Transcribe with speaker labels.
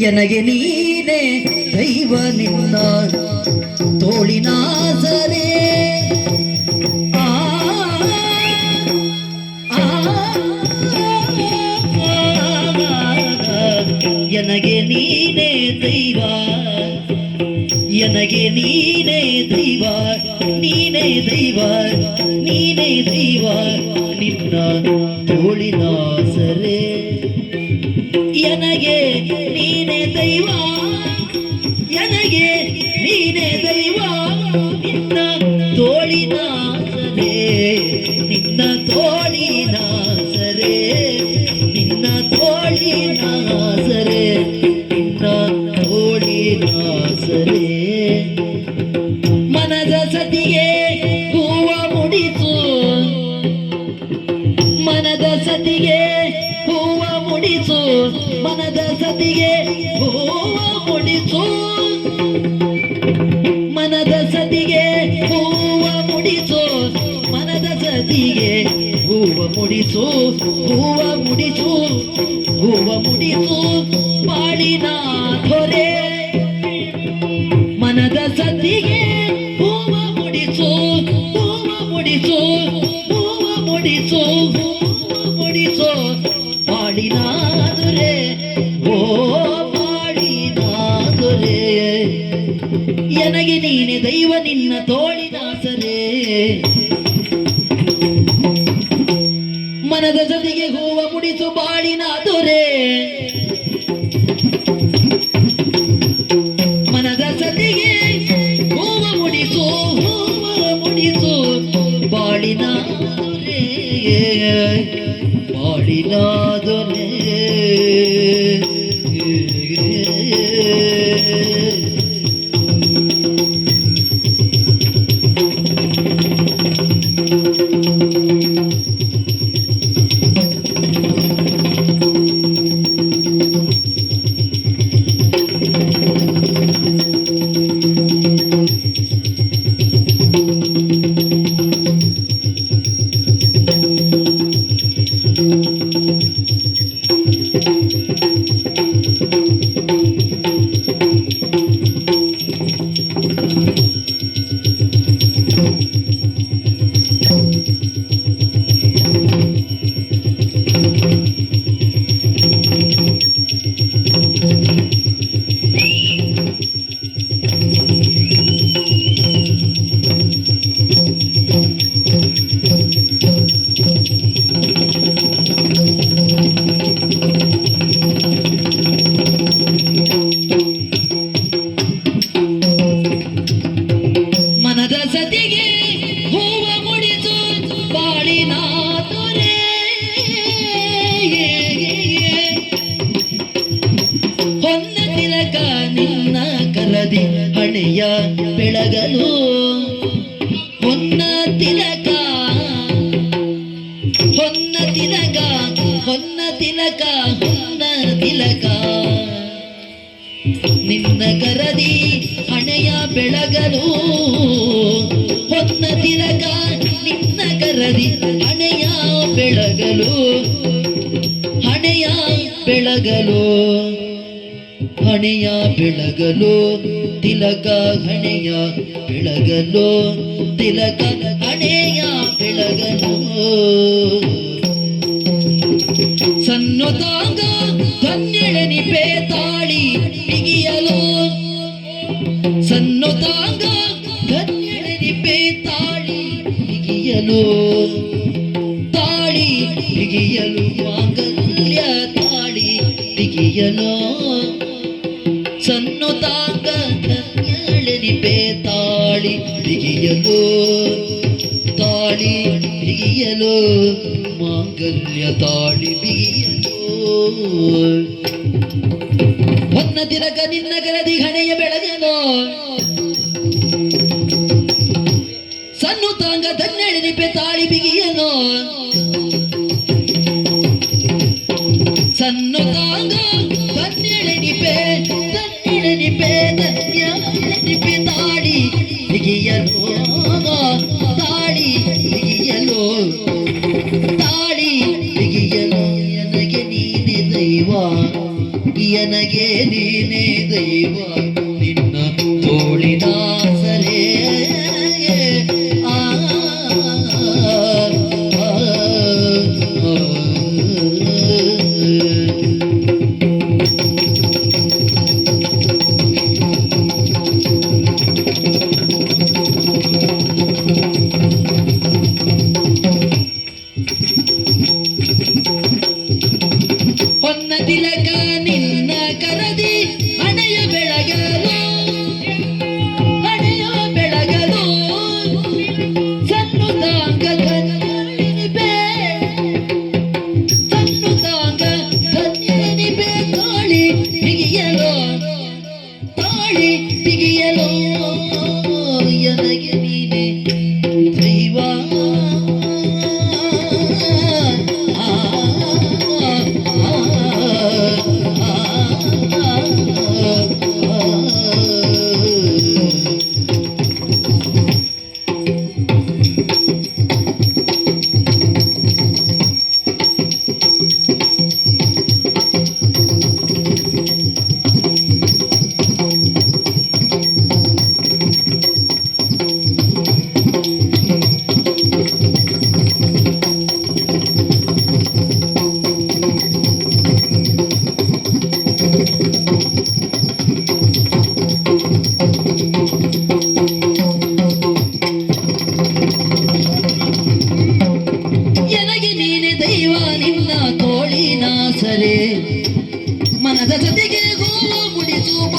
Speaker 1: ನನಗೆ ನೀನೇ ದೈವ ನಿನ್ನ ತೋಳಿನ ಸರೆ ನನಗೆ ನೀನೇ ದೈವ ನನಗೆ ನೀನೇ ದೈವ ನೀನೇ ದೈವ ನೀನೇ ದೈವ ನಿನ್ನ ತೋಳಿನ ಸರೆ ನನಗೆ ನೀನೇ ದೈವ ನನಗೆ ನೀನೇ ದೈವ ನಿನ್ನ ತೋಳಿನ ಸರೆ ನಿನ್ನ ತೋಳಿನ ಸರೆ ನಿನ್ನ ತೋಳಿನ ಸರೆ ನಿನ್ನ ತೋಳಿನ ಸರೆ ಮನದ ಸತಿಗೆ ಹೂವ ಮುಡಿಸು ಮನದ ಸತಿಗೆ ಹೂವ ಮುಡಿಸು ಮನದ ಸತಿಗೆ ಹೂವ ಮುಡಿಸು ಮನದ ಸತಿಗೆ ಹೂವ ಮುಡಿಸು ಮನದ ಸತಿಗೆ ಹೂವ ಮುಡಿಸು ಹೂವ ಮುಡಿಸು ಹೂವ ಮುಡಿಸು ಬಾಳಿನ ದೊರೆ ಮನದ ಸತಿಗೆ ಹೂವ ಮುಡಿಸು ಹೂವ ಮುಡಿಸು ಹೂವ ಮುಡಿಸು ಹೂವ ಮುಡಿಸು ಬಾಳಿನ ದೊರೆ ಓ ಬಾಳಿನ ದೊರೆ ನನಗೆ ನೀನೆ ದೈವ ನಿನ್ನ ತೋಳಿನ ಸರೆ ಮನದ ಜೊತೆಗೆ ಹೂವ ಮುಡಿಸು ಬಾಳಿನ ದೊರೆ ಮನದ ಸತಿಗೆ ಹೂವ ಮುಡಿಸು ಬಾಳಿನ ದೊರೆ ಬಾಳಿನ ದೊರೆ ಮನದ ಸತಿಗೆ ಹೂವ ಮುಡಿಸು ಬಾಳಿನ ದೊರೆ ಹೊನ್ನ ತಿಲಕ ನಿನ್ನ ಕರದಿ ಹಣೆಯ ಬೆಳಗಲು ಹೊನ್ನ ತಿಲಕ ಹೊನ್ನ ತಿಲಕ ಹೊನ್ನ ತಿಲಕ ಹೊನ್ನ ತಿಲಕ ನಿನ್ನ ಕರದಿ ಹಣೆಯ ಬೆಳಗಲು ಹೊನ್ನ ತಿಲಕ ನಿನ್ನ ಕರದಿ ಹಣೆಯ ಬೆಳಗಲು ಹಣೆಯ ಬೆಳಗಲು ಹಣೆಯ ಬೆಳಗಲು ತಿಲಕ ಹಣೆಯ ಬೆಳಗಲು ತಿಲಕ ಹಣೆಯ ಬೆಳಗಲು ಸನ್ನುತಾಂಗ ಧನ್ಯಳೆನಿಪೆ ತಾಳಿ ಬಿಗಿಯಲು ಸನ್ನುತಾಂಗ ಧನ್ಯಳೆನಿಪೆ ತಾಳಿ ಬಿಗಿಯಲು ತಾಳಿ ಬಿಗಿಯಲು ಮಾಂಗಲ್ಯ ತಾಳಿ ಬಿಗಿಯಲು ಸನ್ನುತಾಂಗ ಧನ್ಯಳೆನಿಪೆ ತಾಳಿ ಬಿಗಿಯಲು ತಾಳಿ ಬಿಗಿಯಲು ಮಾಂಗಲ್ಯ ತಾಳಿ ಬಿಗಿಯಲು ಹೊನ್ನ ತಿಲಕ ನಿನ್ನ ಕರದಿ ಹಣೆಯ ಬೆಳಗಲು ಸನ್ನುತಾಂಗ ಧನ್ಯಳೆನಿಪೆ ತಾಳಿ ಬಿಗಿಯಲು ಸನ್ನುತಾಂಗ ಧನ್ಯಳೆನಿಪೆ ಧನ್ಯಳೆನಿಪೆ ತಾಳಿ ಬಿಗಿಯಲು ತಾಳಿ ಬಿಗಿಯಲು ತಾಳಿ ಬಿಗಿಯಲು ನನಗೆ ನೀ ಎನಗೆ ನೀನೇ ದೈವ ನಿನ್ನ ತೋಳಿನ ಸರೆ ಹೊನ್ನ ತಿಲಕ ನಿನ್ನ ಕರದಿ ಹಣೆಯ ಬೆಳಗಲು ಸನ್ನುತಾಂಗ ಧನ್ಯನಿಬೆ ತಾಳಿ ಬಿಗಿಯಲು ಎನಗೆ ನೀನೆ ದೈವ ದೈವ ನಿನ್ನ ತೋಳಿನ ಸರೆ ಮನದ ಜೊತೆಗೆ ಗೋವು ಮುಡಿಸುವ